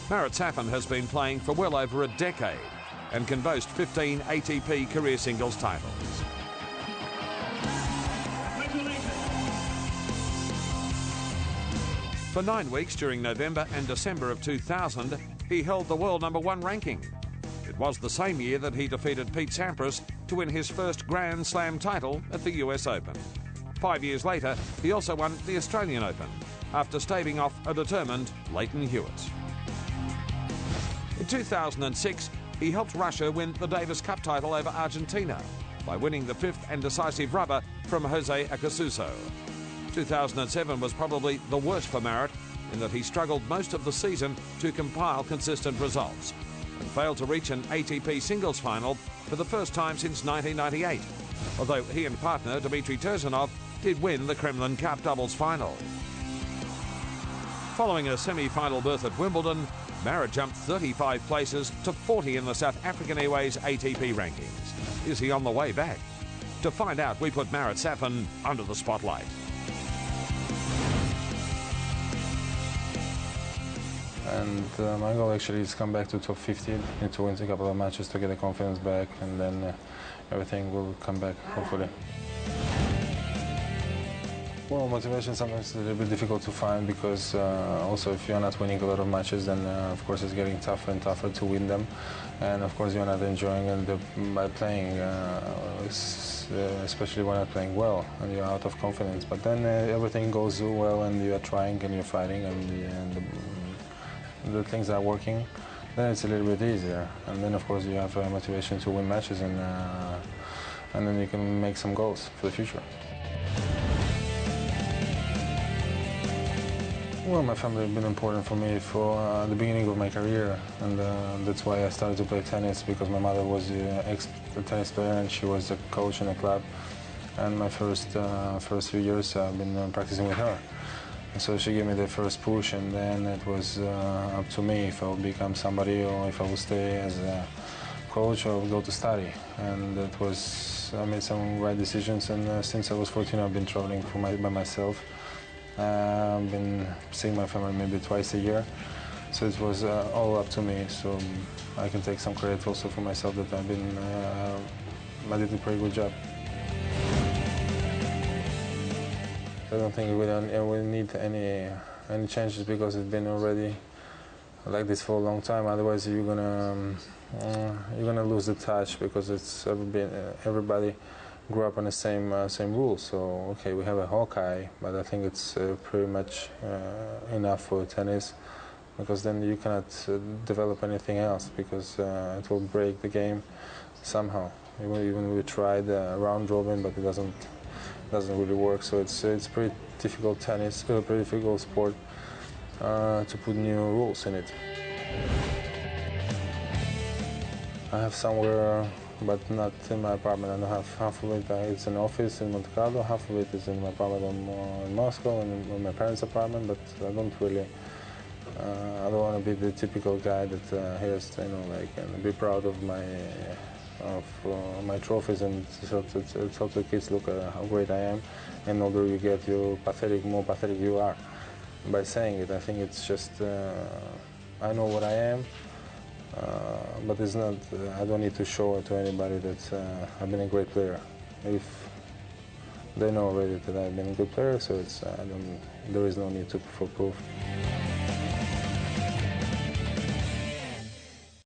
Marat Safin has been playing for well over a decade and can boast 15 ATP career singles titles. For 9 weeks during November and December of 2000, he held the world #1 ranking. It was the same year that he defeated Pete Sampras to win his first Grand Slam title at the US Open. 5 years later, he also won the Australian Open, after staving off a determined Leighton Hewitt. In 2006, he helped Russia win the Davis Cup title over Argentina by winning the 5th and decisive rubber from Jose Acasuso. 2007 was probably the worst for Marat, in that he struggled most of the season to compile consistent results and failed to reach an ATP singles final for the first time since 1998, although he and partner Dmitry Tursunov did win the Kremlin Cup doubles final. Following a semi-final berth at Wimbledon, Marat jumped 35 places to 40 in the South African Airways ATP rankings. Is he on the way back? To find out, we put Marat Safin under the spotlight. And my goal actually is to come back to top 15. Need to win a couple of matches to get the confidence back, and then everything will come back, hopefully. Well, motivation sometimes is a little bit difficult to find, because also if you're not winning a lot of matches, then of course it's getting tougher and tougher to win them. And of course you're not enjoying it by playing, especially when you're playing well and you're out of confidence. But then everything goes well and you're trying and you're fighting and the things are working, then it's a little bit easier. And then of course you have motivation to win matches, and then you can make some goals for the future. Well, my family has been important for me for the beginning of my career, and that's why I started to play tennis, because my mother was an ex-tennis player and she was a coach in a club, and my first few years I've been practicing with her. And so she gave me the first push, and then it was up to me if I would become somebody or if I would stay as a coach or go to study. And that was, I made some right decisions, and since I was 14 I've been traveling by myself. I've been seeing my family maybe twice a year, so it was all up to me. So I can take some credit also for myself that I did a pretty good job. I don't think we need any changes, because it's been already like this for a long time. Otherwise, you're gonna lose the touch, because it's everybody grew up on the same rules. So okay, we have a Hawkeye, but I think it's pretty much enough for tennis, because then you cannot develop anything else, because it will break the game somehow. Even we tried round robin, but it doesn't really work. So it's pretty difficult tennis, pretty difficult sport to put new rules in it. I have somewhere, but not in my apartment. I don't have half of it. It's an office in Monte Carlo. Half of it is in my apartment in Moscow and in my parents' apartment. But I don't really. I don't want to be the typical guy that hears, and be proud of my trophies and so the kids look at how great I am. And the older you get, more pathetic you are. By saying it, I think it's just I know what I am, but it's not. I don't need to show it to anybody that I've been a great player. If they know already that I've been a good player, so there is no need for proof.